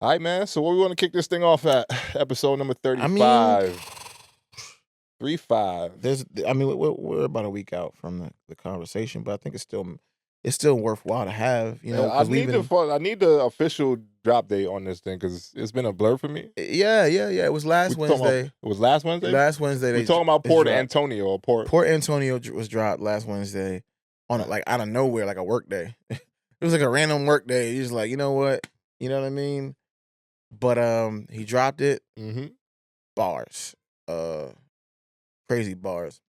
All right, man. So what we want to kick this thing off at? Episode number 35. I mean, 35. We're about a week out from the conversation, but I think it's still worthwhile to have. You know, I need the official drop date on this thing because it's been a blur for me. Yeah. It was last Wednesday. It was last Wednesday. Last Wednesday. We're talking about Port Antonio. Port Antonio was dropped last Wednesday on like out of nowhere, like a work day. It was like a random work day. He's like, you know what? You know what I mean? But he dropped it. Mm-hmm. Bars. Crazy bars.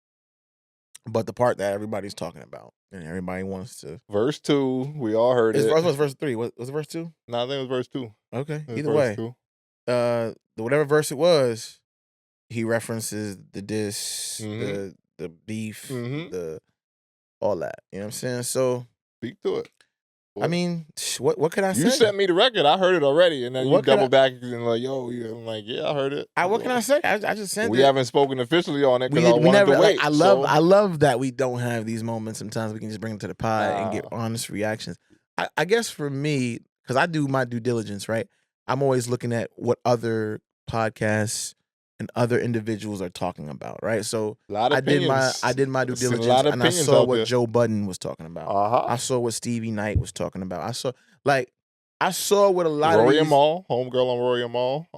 But the part that everybody's talking about and everybody wants to. Verse 2, we all heard it. Was verse 3? Was it verse 2? No, I think it was verse 2. Okay. Either way. 2. Whatever verse it was, he references the diss, mm-hmm. the beef, mm-hmm. all that. You know what I'm saying? So speak to it. I mean, what can I say? You sent me the record. I heard it already, and then you double back and like, yo, I'm like, yeah, I heard it. What can I say? I just sent it. We haven't spoken officially on it because I wanted to wait. I love that we don't have these moments. Sometimes we can just bring them to the pod and get honest reactions. I guess for me, because I do my due diligence, right? I'm always looking at what other podcasts and other individuals are talking about, right? So I did my due diligence and I saw what Joe Budden was talking about. I saw what Stevie Knight was talking about. I saw what a lot Rory of and Mal, homegirl on Rory and Mal.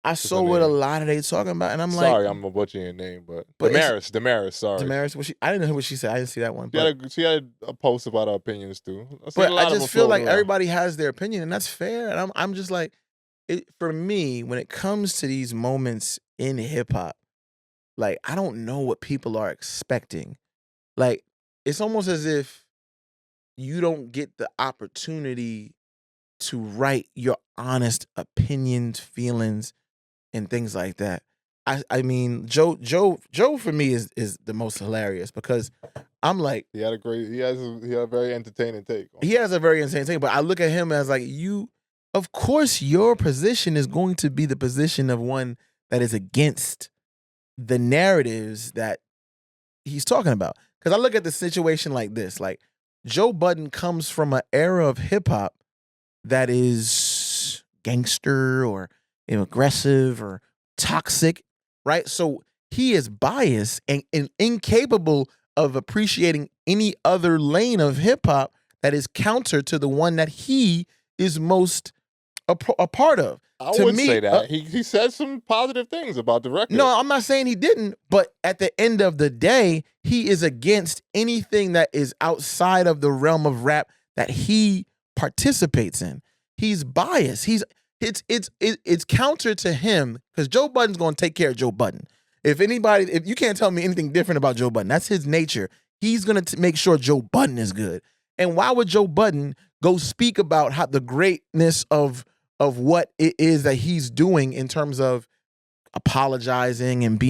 I saw what a lot of they talking about, and I'm like, sorry, I'm butchering your name, but Damaris, sorry. Damaris, I didn't know what she said. I didn't see that one. She had a post about her opinions too. But I just feel like everybody has their opinion, and that's fair. And I'm just like, for me, when it comes to these moments in hip hop, like I don't know what people are expecting. Like it's almost as if you don't get the opportunity to write your honest opinions, feelings, and things like that. I mean, Joe for me is the most hilarious because I'm like he has a very entertaining take. He has a very entertaining take, but I look at him as like of course your position is going to be the position of one that is against the narratives that he's talking about. Because I look at the situation like this, like Joe Budden comes from an era of hip hop that is gangster or aggressive or toxic, right? So he is biased and incapable of appreciating any other lane of hip hop that is counter to the one that he is most a part of. I would say that. He said some positive things about the record. No, I'm not saying he didn't, but at the end of the day, he is against anything that is outside of the realm of rap that he participates in. He's biased. It's counter to him because Joe Budden's going to take care of Joe Budden. If you can't tell me anything different about Joe Budden, that's his nature. He's going to make sure Joe Budden is good. And why would Joe Budden go speak about how the greatness of what it is that he's doing in terms of apologizing and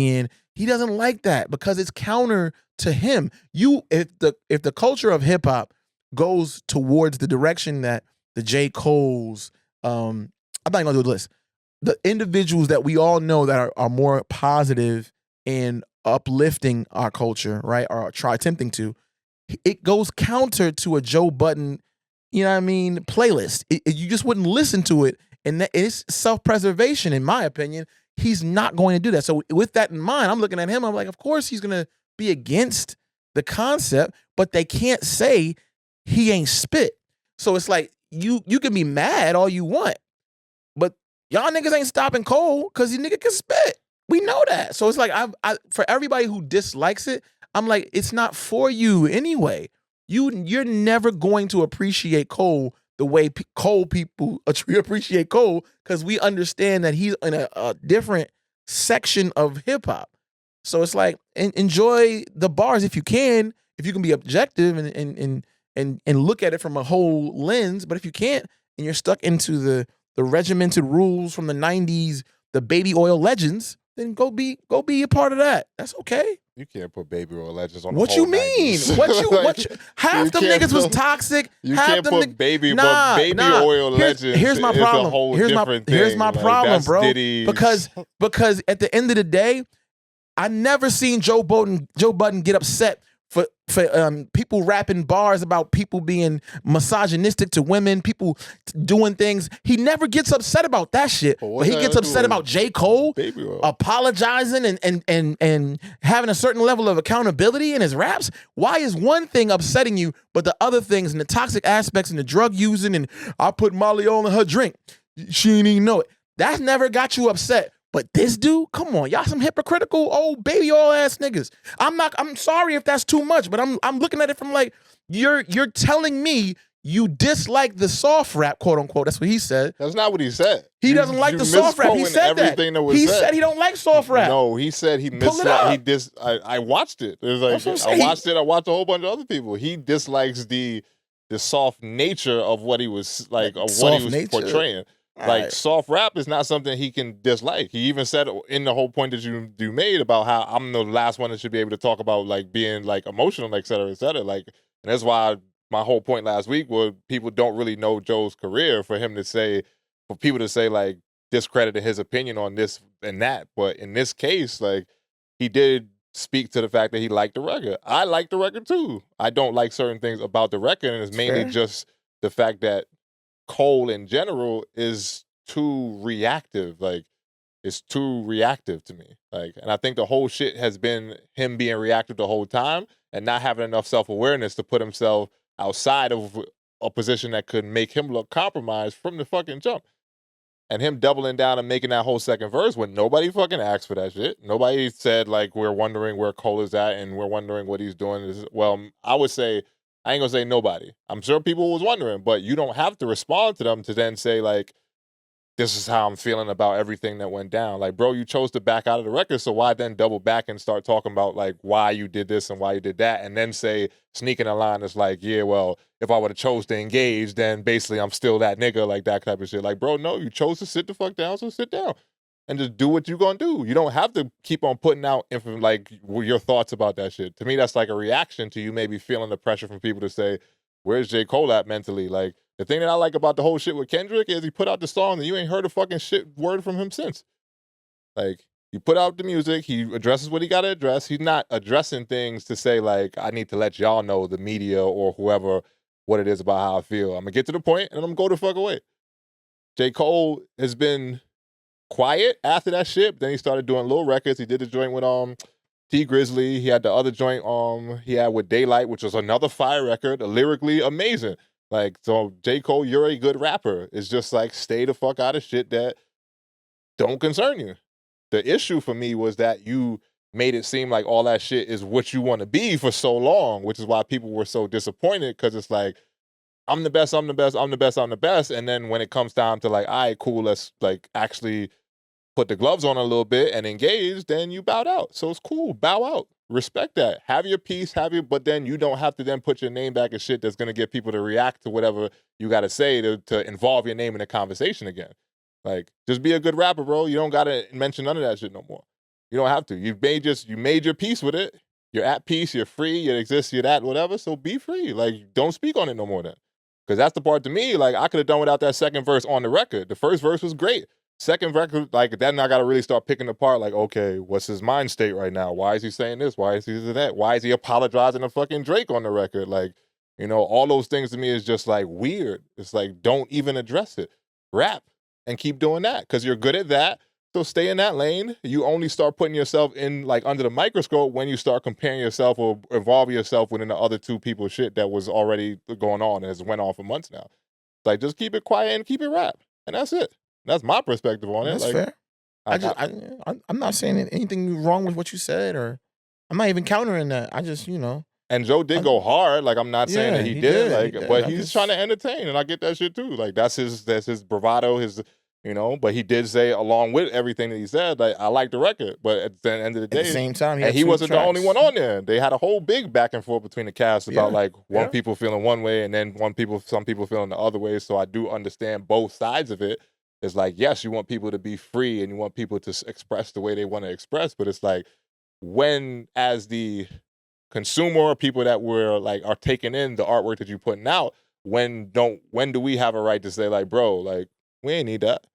he doesn't like that because it's counter to him. If the culture of hip hop goes towards the direction that the J. Cole's, I'm not gonna do the list. The individuals that we all know that are more positive and uplifting our culture, right, or attempting to, it goes counter to a Joe Budden, you know what I mean, playlist. You just wouldn't listen to it, and it's self-preservation, in my opinion. He's not going to do that. So with that in mind, I'm looking at him. I'm like, of course he's going to be against the concept, but they can't say he ain't spit. So it's like you can be mad all you want, but y'all niggas ain't stopping Cole because he nigga can spit. We know that. So it's like for everybody who dislikes it, I'm like, it's not for you anyway. You're never going to appreciate Cole the way Cole people appreciate Cole because we understand that he's in a different section of hip hop. So it's like enjoy the bars if you can be objective and look at it from a whole lens. But if you can't and you're stuck into the regimented rules from the 90s, the baby oil legends, then go be a part of that. That's okay. You can't put baby oil legends on. What the you whole mean? 90s. What you half them niggas was toxic. You can't put baby oil legends. Here's my problem. Here's my problem, bro. Diddy's. Because at the end of the day, I never seen Joe Budden get upset people rapping bars about people being misogynistic to women, people doing things. He never gets upset about that shit. But he gets upset about J. Cole apologizing and having a certain level of accountability in his raps. Why is one thing upsetting you, but the other things and the toxic aspects and the drug using and I put Molly all in her drink, she didn't even know it. That never got you upset. But this dude, come on, y'all some hypocritical old baby all ass niggas. I'm sorry if that's too much, but I'm looking at it from like, you're telling me you dislike the soft rap, quote unquote. That's what he said. That's not what he said. He doesn't like the soft rap. He said that. He said he don't like soft rap. No, he said he misliked. I watched it. It was like I watched it. I watched a whole bunch of other people. He dislikes the soft nature of what he was like, of what he was portraying. Like soft rap is not something he can dislike. He even said in the whole point that you made about how I'm the last one that should be able to talk about like being like emotional, et cetera, et cetera. Like, and that's why my whole point last week was people don't really know Joe's career for people to say like discredited his opinion on this and that. But in this case, like he did speak to the fact that he liked the record. I like the record too. I don't like certain things about the record, and it's mainly just the fact that Cole in general is too reactive. Like, it's too reactive to me. Like, and I think the whole shit has been him being reactive the whole time and not having enough self-awareness to put himself outside of a position that could make him look compromised from the fucking jump. And him doubling down and making that whole second verse when nobody fucking asked for that shit. Nobody said, like, we're wondering where Cole is at and we're wondering what he's doing. Well, I would say, I ain't gonna say nobody. I'm sure people was wondering, but you don't have to respond to them to then say, like, this is how I'm feeling about everything that went down. Like, bro, you chose to back out of the record, so why then double back and start talking about, like, why you did this and why you did that, and then say, sneaking a line that's like, yeah, well, if I would have chose to engage, then basically I'm still that nigga, like that type of shit. Like, bro, no, you chose to sit the fuck down, so sit down. And just do what you gonna do. You don't have to keep on putting out like your thoughts about that shit. To me, that's like a reaction to you maybe feeling the pressure from people to say, where's J. Cole at mentally? Like, the thing that I like about the whole shit with Kendrick is he put out the song and you ain't heard a fucking shit word from him since. Like, you put out the music, he addresses what he gotta address. He's not addressing things to say, like, I need to let y'all know, the media or whoever, what it is about how I feel. I'm gonna get to the point and I'm gonna go the fuck away. J. Cole has been quiet after that shit. Then he started doing little records. He did a joint with T Grizzly. He had the other joint he had with Daylight, which was another fire record, lyrically amazing. Like, so J. Cole, you're a good rapper. It's just like, stay the fuck out of shit that don't concern you. The issue for me was that you made it seem like all that shit is what you want to be for so long, which is why people were so disappointed, because it's like, I'm the best, I'm the best, I'm the best, I'm the best. And then when it comes down to like, all right, cool, let's like actually put the gloves on a little bit and engage, then you bowed out. So it's cool, bow out. Respect that. Have your peace, but then you don't have to then put your name back in shit that's going to get people to react to whatever you got to say to involve your name in the conversation again. Like, just be a good rapper, bro. You don't got to mention none of that shit no more. You don't have to. You made your peace with it. You're at peace, you're free, you exist, you're that, whatever. So be free. Like, don't speak on it no more then. Because that's the part to me, like, I could have done without that second verse on the record. The first verse was great. Second record, like, then I got to really start picking apart, like, okay, what's his mind state right now? Why is he saying this? Why is he saying that? Why is he apologizing to fucking Drake on the record? Like, you know, all those things to me is just, like, weird. It's like, don't even address it. Rap and keep doing that because you're good at that. So stay in that lane. You only start putting yourself in, like, under the microscope when you start comparing yourself or involving yourself within the other two people's shit that was already going on and has went on for months now. Like, just keep it quiet and keep it rap. And that's it. That's my perspective on it. That's fair. I'm not saying anything wrong with what you said, or I'm not even countering that. I just, you know. And Joe did go hard. Like, I'm not saying that he did. Like, but he's trying to entertain, and I get that shit too. Like, that's his bravado, his, you know. But he did say, along with everything that he said, like, I like the record. But at the end of the day, at the same time, he wasn't the only one on there. They had a whole big back and forth between the cast about like people feeling one way and then some people feeling the other way. So I do understand both sides of it. It's like, yes, you want people to be free and you want people to express the way they want to express, but it's like, when as the consumer or people that were like are taking in the artwork that you're putting out, when do we have a right to say, like, bro, like, we ain't need that.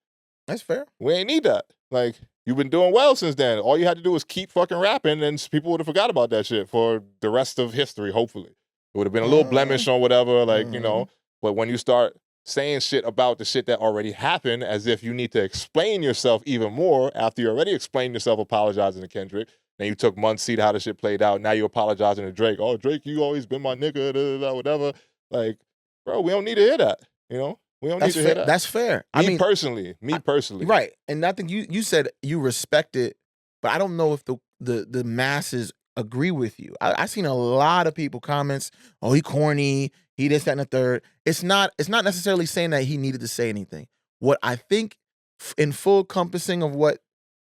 That's fair. We ain't need that. Like, you've been doing well since then. All you had to do was keep fucking rapping, and people would have forgot about that shit for the rest of history, hopefully. It would have been a little blemish on whatever, like, you know. But when you start saying shit about the shit that already happened as if you need to explain yourself even more after you already explained yourself apologizing to Kendrick, then you took months to see how the shit played out. Now you're apologizing to Drake. Oh, Drake, you always been my nigga, da, da, da, whatever. Like, bro, we don't need to hear that, you know? We don't need to hear that. That's fair. Me personally. Right. And I think you said you respect it, but I don't know if the masses agree with you. I've seen a lot of people comments, oh, he corny, he this, that, and the third. It's not necessarily saying that he needed to say anything. What I think in full compassing of what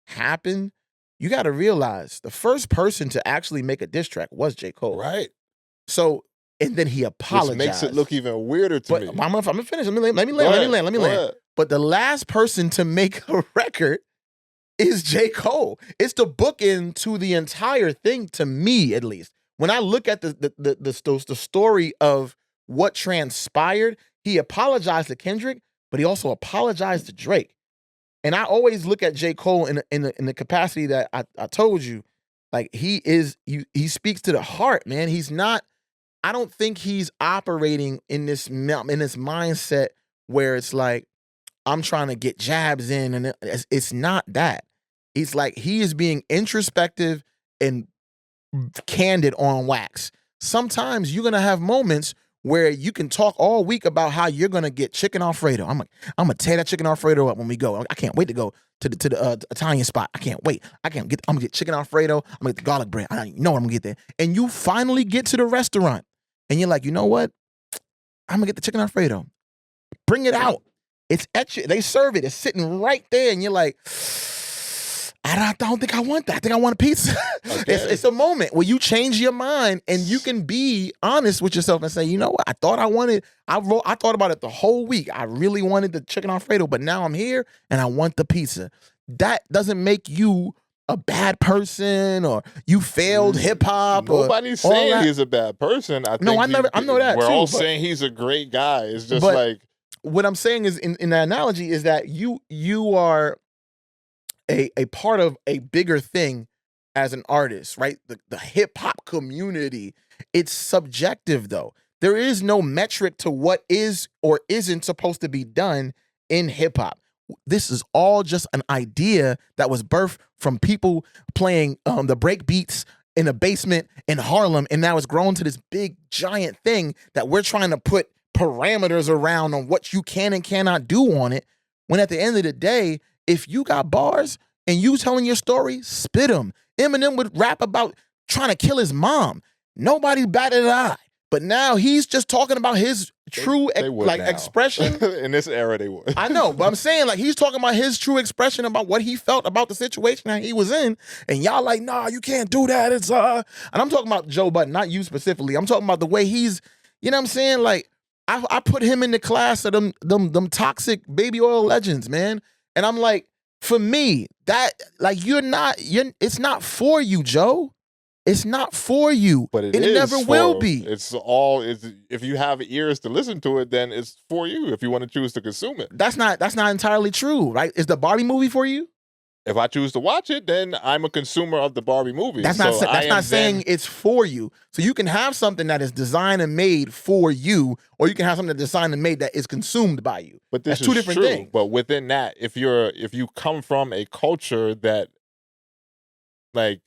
happened, you got to realize the first person to actually make a diss track was J. Cole. Right. So, and then he apologized. Which makes it look even weirder to me. I'm gonna finish. Let me land. But the last person to make a record is J. Cole. It's the bookend to the entire thing, to me at least. When I look at the story of what transpired, he apologized to Kendrick, but he also apologized to Drake. And I always look at J. Cole in the capacity that I told you, like he speaks to the heart, man. He's not. I don't think he's operating in this mindset where it's like, I'm trying to get jabs in, and it's not that. It's like he is being introspective and candid on wax. Sometimes you're gonna have moments where you can talk all week about how you're gonna get chicken Alfredo. I'm gonna tear that chicken Alfredo up when we go. I can't wait to go to the Italian spot. I can't wait. I'm gonna get chicken Alfredo. I'm gonna get the garlic bread. I know I'm gonna get there. And you finally get to the restaurant, and you're like, you know what? I'm gonna get the chicken Alfredo. Bring it out. It's at you. They serve it. It's sitting right there, and you're like, I don't think I want that. I think I want a pizza. Okay. It's a moment where you change your mind and you can be honest with yourself and say, you know what? I thought about it the whole week. I really wanted the chicken Alfredo, but now I'm here and I want the pizza. That doesn't make you a bad person or you failed hip hop. Nobody's saying he's a bad person. I know that. We're all saying he's a great guy. It's just like, what I'm saying is in the analogy is that you are a part of a bigger thing as an artist, right? The hip hop community. It's subjective though. There is no metric to what is or isn't supposed to be done in hip hop. This is all just an idea that was birthed from people playing the break beats in a basement in Harlem, and now it's grown to this big giant thing that we're trying to put parameters around on what you can and cannot do on it. When at the end of the day, if you got bars and you telling your story, spit them. Eminem would rap about trying to kill his mom. Nobody batted an eye. But now he's just talking about his true expression. In this era, they would. I know, but I'm saying like he's talking about his true expression about what he felt about the situation that he was in, and y'all like, nah, you can't do that. It's And I'm talking about Joe Budden, not you specifically. I'm talking about the way he's, you know what I'm saying? Like I put him in the class of them toxic baby oil legends, man. And I'm like, for me, that like it's not for you, Joe. It's not for you. But it never will be. If you have ears to listen to it, then it's for you if you want to choose to consume it. That's not entirely true, right? Is the Barbie movie for you? If I choose to watch it, then I'm a consumer of the Barbie movie. That's not saying it's for you. So you can have something that is designed and made for you, or you can have something that's designed and made that is consumed by you. But that's two different things. But within that, if you come from a culture that, like,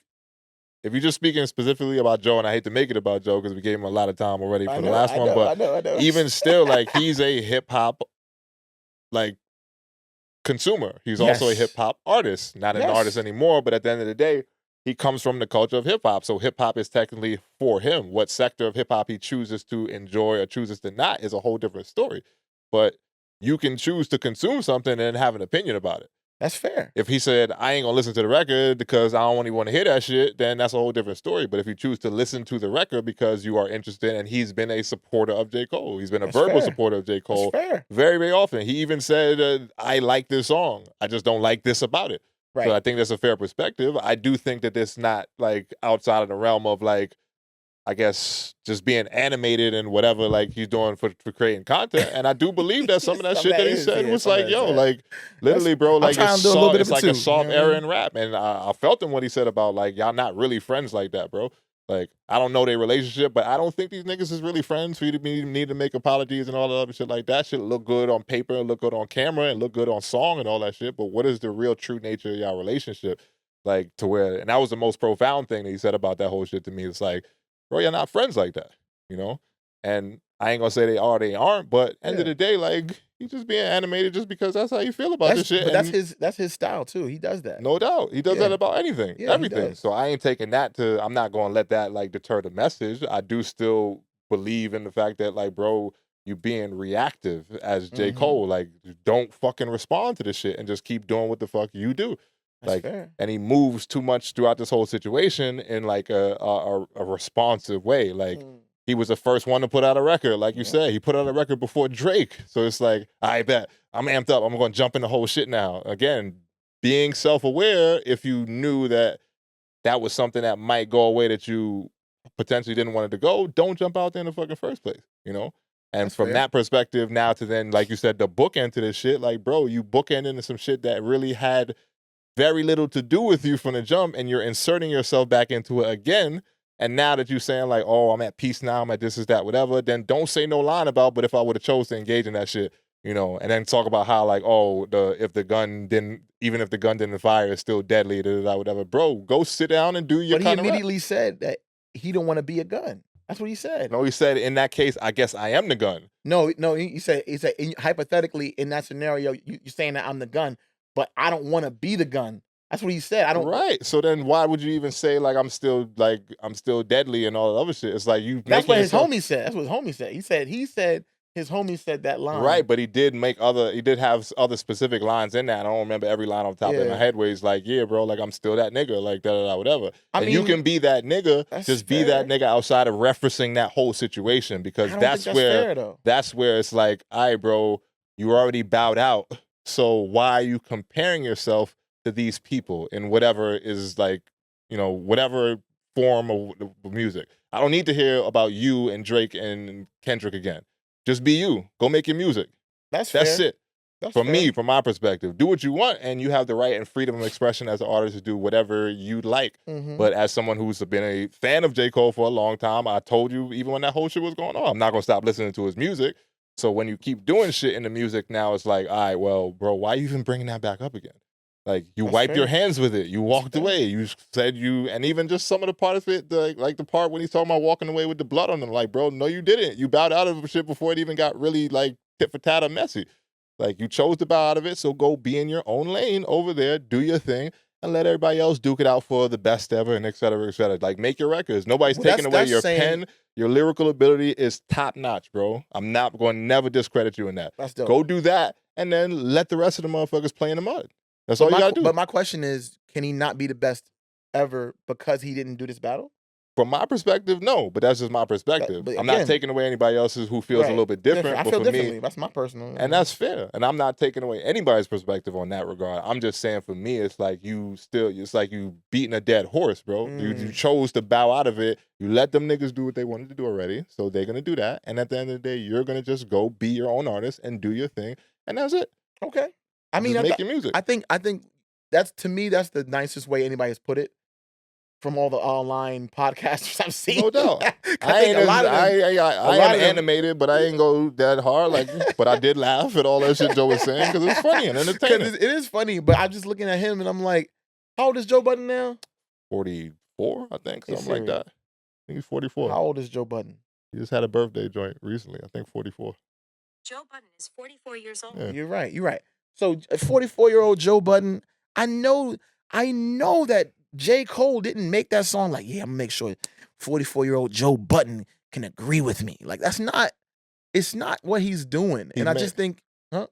if you're just speaking specifically about Joe, and I hate to make it about Joe because we gave him a lot of time already for the last one, but I know. Even still, like, he's a hip hop, like, consumer. He's also a hip hop artist, not an artist anymore. But at the end of the day, he comes from the culture of hip hop. So hip hop is technically for him. What sector of hip hop he chooses to enjoy or chooses to not is a whole different story. But you can choose to consume something and have an opinion about it. That's fair. If he said, I ain't gonna listen to the record because I don't really want to hear that shit, then that's a whole different story. But if you choose to listen to the record because you are interested, and he's been a supporter of J. Cole. He's been a verbal supporter of J. Cole very, very often. He even said, I like this song. I just don't like this about it. Right. So I think that's a fair perspective. I do think that it's not like outside of the realm of like, I guess just being animated and whatever like he's doing for creating content. And I do believe that some of that shit that he said was like, yo, like literally, bro, like it's like a soft era in rap. And I felt him when he said about like y'all not really friends like that, bro. Like, I don't know their relationship, but I don't think these niggas is really friends for you to need to make apologies and all that other shit like that. Shit look good on paper, look good on camera, and look good on song and all that shit. But what is the real true nature of y'all relationship? Like, to where, and that was the most profound thing that he said about that whole shit to me. It's like, bro, you're not friends like that, you know? And I ain't gonna say they are, they aren't, but end of the day, like, he's just being animated just because that's how you feel about this shit. But that's his style too. He does that. No doubt. He does that about anything, everything. So I ain't taking that I'm not gonna let that like deter the message. I do still believe in the fact that like, bro, you being reactive as J. Cole, like don't fucking respond to this shit and just keep doing what the fuck you do. That's like fair. And he moves too much throughout this whole situation in like a responsive way. Like he was the first one to put out a record, like you said. He put out a record before Drake. So it's like, I bet I'm amped up. I'm going to jump in the whole shit now. Again, being self-aware, if you knew that that was something that might go away that you potentially didn't want it to go, don't jump out there in the fucking first place, you know? And that's from that perspective now to then, like you said, the bookend to this shit, like, bro, you bookend into some shit that really had very little to do with you from the jump, and you're inserting yourself back into it again. And now that you're saying like, oh, I'm at peace now, I'm at this is that, whatever, then don't say no line about, but if I would have chose to engage in that shit, you know, and then talk about how like, oh, if the gun didn't fire, it's still deadly, whatever. Bro, go sit down and do your. But he immediately said that he don't want to be a gun. That's what he said. No, he said in that case, I guess I am the gun. No, he said hypothetically in that scenario, you're saying that I'm the gun, but I don't want to be the gun. That's what he said. I don't. Right. So then, why would you even say like I'm still deadly and all that other shit? It's like you. That's what his homie said. That's what his homie said. He said his homie said that line. Right, but he did have other specific lines in that. I don't remember every line off the top of my head where he's like, yeah, bro, like I'm still that nigga, like whatever. I mean, you can be that nigga, just be that nigga outside of referencing that whole situation, because that's where it's like, all right, bro, you already bowed out. So why are you comparing yourself to these people in whatever is like, you know, whatever form of music? I don't need to hear about you and Drake and Kendrick again. Just be you. Go make your music. That's it. From my perspective. Do what you want, and you have the right and freedom of expression as an artist to do whatever you like. But as someone who's been a fan of J. Cole for a long time, I told you even when that whole shit was going on, I'm not going to stop listening to his music. So when you keep doing shit in the music now, it's like, all right, well, bro, why are you even bringing that back up again? Like, you wiped your hands with it. You walked away. You said and even just some of the part of it, like the part when he's talking about walking away with the blood on them. Like, bro, no, you didn't. You bowed out of shit before it even got really, like, tit for tat or messy. Like, you chose to bow out of it, so go be in your own lane over there, do your thing, and let everybody else duke it out for the best ever, and et cetera, et cetera. Like, make your records. Nobody's taking away your pen. Your lyrical ability is top notch, bro. I'm not going to never discredit you in that. That's dope. Go do that, and then let the rest of the motherfuckers play in the mud. That's all you gotta do. But my question is, can he not be the best ever because he didn't do this battle? From my perspective, no. But that's just my perspective. But again, I'm not taking away anybody else's who feels a little bit different. I feel differently. That's my personal. And that's fair. And I'm not taking away anybody's perspective on that regard. I'm just saying, for me, it's like it's like you beating a dead horse, bro. You chose to bow out of it. You let them niggas do what they wanted to do already, so they're gonna do that. And at the end of the day, you're gonna just go be your own artist and do your thing, and that's it. Okay. I mean, make your music. I think that's, to me, that's the nicest way anybody has put it from all the online podcasters I've seen. No doubt. I am animated, but I ain't go that hard. Like, but I did laugh at all that shit Joe was saying because it's funny and entertaining. It is funny, but I'm just looking at him and I'm like, how old is Joe Budden now? 44, I think, something like that. I think he's 44. How old is Joe Budden? He just had a birthday joint recently. I think 44. Joe Budden is 44 years old. Yeah. You're right. So a 44-year-old Joe Budden, I know that J. Cole didn't make that song like, yeah, I'm gonna make sure 44-year-old Joe Budden can agree with me. Like, it's not what he's doing. I just think, huh?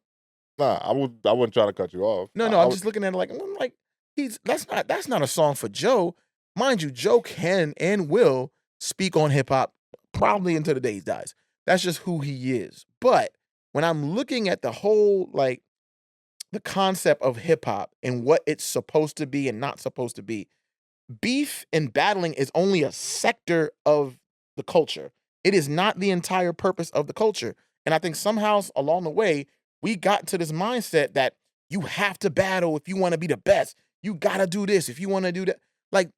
Nah, I wouldn't try to cut you off. No, I'm just looking at it like, I'm like, that's not a song for Joe. Mind you, Joe can and will speak on hip hop probably until the day he dies. That's just who he is. But when I'm looking at the whole, like, the concept of hip hop and what it's supposed to be and not supposed to be, beef and battling is only a sector of the culture. It is not the entire purpose of the culture. And I think somehow along the way, we got to this mindset that you have to battle if you want to be the best. You got to do this if you want to do that. Like,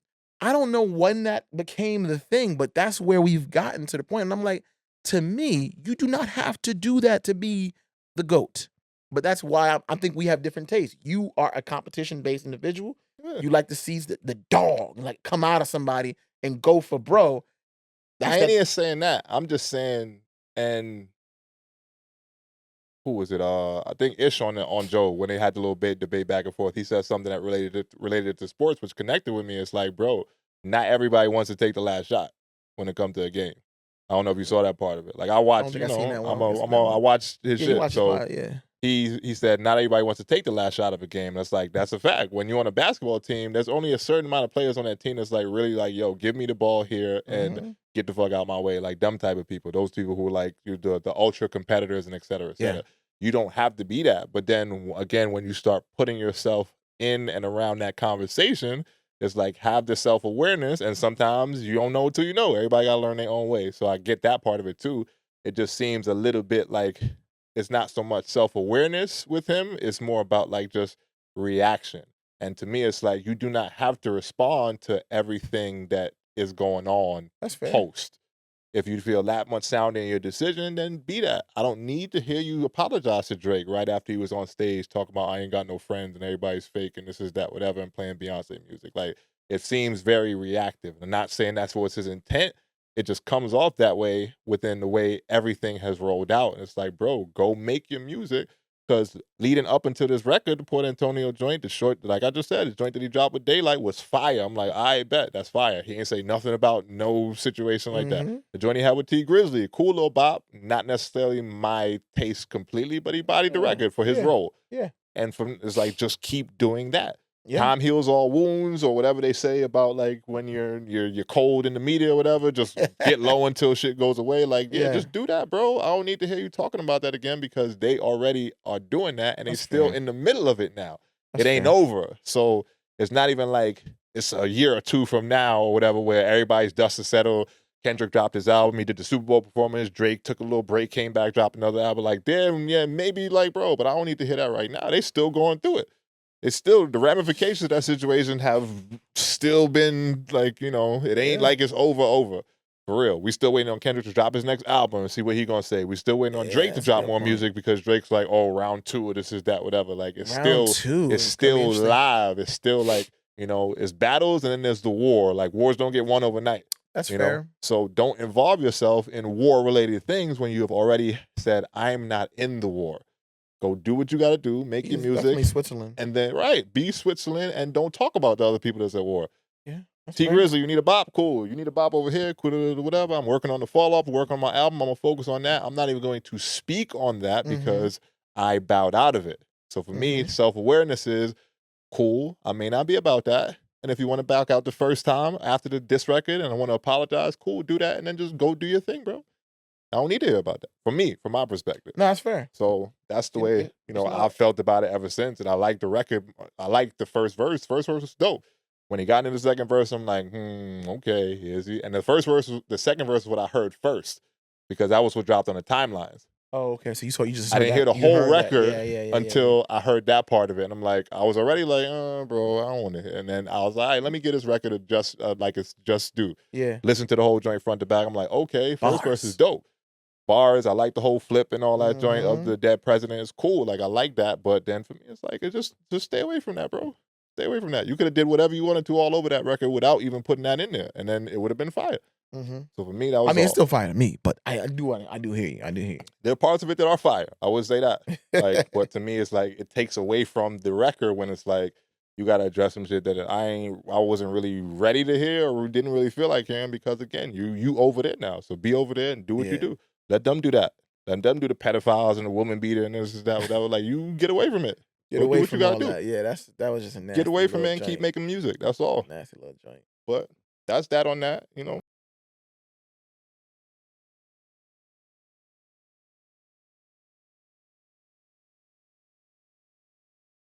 I don't know when that became the thing, but that's where we've gotten to the point. And I'm like, to me, you do not have to do that to be the GOAT. But that's why I think we have different tastes. You are a competition-based individual. Yeah. You like to see the dog like come out of somebody and go for bro. I ain't even saying that. I'm just saying, and who was it? I think Ish on Joe when they had the little debate back and forth. He said something that related to sports, which connected with me. It's like, bro, not everybody wants to take the last shot when it comes to a game. I don't know if you saw that part of it. Like I watched, I watched his shit. So he said not everybody wants to take the last shot of a game. That's a fact. When you're on a basketball team, there's only a certain amount of players on that team that's like really like, yo, give me the ball here and get the fuck out my way. Like them type of people. Those people who are like the ultra competitors and et cetera, et cetera. Yeah. You don't have to be that. But then again, when you start putting yourself in and around that conversation, it's like have the self-awareness, and sometimes you don't know until you know. Everybody got to learn their own way. So I get that part of it too. It just seems a little bit like it's not so much self-awareness with him. It's more about like just reaction. And to me, it's like you do not have to respond to everything that is going on. That's fair. Post. If you feel that much sound in your decision, then be that. I don't need to hear you apologize to Drake right after he was on stage talking about I ain't got no friends and everybody's fake and this is that, whatever, and playing Beyonce music. Like, it seems very reactive. I'm not saying that's what's his intent. It just comes off that way within the way everything has rolled out. And it's like, bro, go make your music. Because leading up into this record, the Port Antonio joint, the short, like I just said, the joint that he dropped with Daylight was fire. I'm like, I bet that's fire. He ain't say nothing about no situation like that. The joint he had with T Grizzly, cool little bop, not necessarily my taste completely, but he bodied the record for his role. Yeah. And it's like, just keep doing that. Yeah. Time heals all wounds, or whatever they say about like when you're cold in the media or whatever. Just get low until shit goes away. Like, yeah, just do that, bro. I don't need to hear you talking about that again because they already are doing that and they still in the middle of it now. It ain't over. So it's not even like it's a year or two from now or whatever where everybody's dust is settled. Kendrick dropped his album. He did the Super Bowl performance. Drake took a little break, came back, dropped another album. Like, damn, yeah, maybe like, bro, but I don't need to hear that right now. They still going through it. It's still, the ramifications of that situation have still been like, it ain't like it's over. For real. We still waiting on Kendrick to drop his next album and see what he gonna say. We still waiting on Drake to drop more music because Drake's like, oh, round 2 or this is that, whatever. Like, it's still live. It's still like, it's battles and then there's the war. Like, wars don't get won overnight. That's fair. So don't involve yourself in war-related things when you have already said, I'm not in the war. Go do what you got to do, make your music. Definitely Switzerland. And then, be Switzerland and don't talk about the other people that's at war. Yeah. T Grizzly, you need a bop? Cool. You need a bop over here? Cool, whatever. I'm working on the fall-off, working on my album. I'm going to focus on that. I'm not even going to speak on that because I bowed out of it. So for me, self-awareness is cool. I may not be about that. And if you want to back out the first time after the diss record and I want to apologize, cool, do that. And then just go do your thing, bro. I don't need to hear about that. For me, from my perspective. No, that's fair. So that's the way, I've felt about it ever since. And I like the record. I like the first verse. First verse was dope. When he got into the second verse, I'm like, okay, is he? And the second verse is what I heard first. Because that was what dropped on the timelines. Oh, okay. So you just I didn't hear the whole record until I heard that part of it. And I'm like, I was already like, bro, I don't want to hear. And then I was like, all right, let me get this record like it's just due. Yeah. Listen to the whole joint front to back. I'm like, okay, first verse is dope. Bars, I like the whole flip and all that joint of the dead president. It's cool. Like, I like that. But then for me, it's like, just stay away from that, bro. Stay away from that. You could have did whatever you wanted to all over that record without even putting that in there. And then it would have been fire. So for me, that was it's still fire to me, but I do hear you. I do hear you. There are parts of it that are fire. I would say that. Like, but to me, it's like, it takes away from the record when it's like, you got to address some shit that I wasn't really ready to hear or didn't really feel like hearing because, again, you over there now. So be over there and do what you do. Let them do that. Let them do the pedophiles and the woman beater and this is that, whatever. Like, you get away from it. Get away from all that. Yeah, that was just a nasty Get away from it and joint. keep making music. That's all. Nasty little joint. But that's that on that,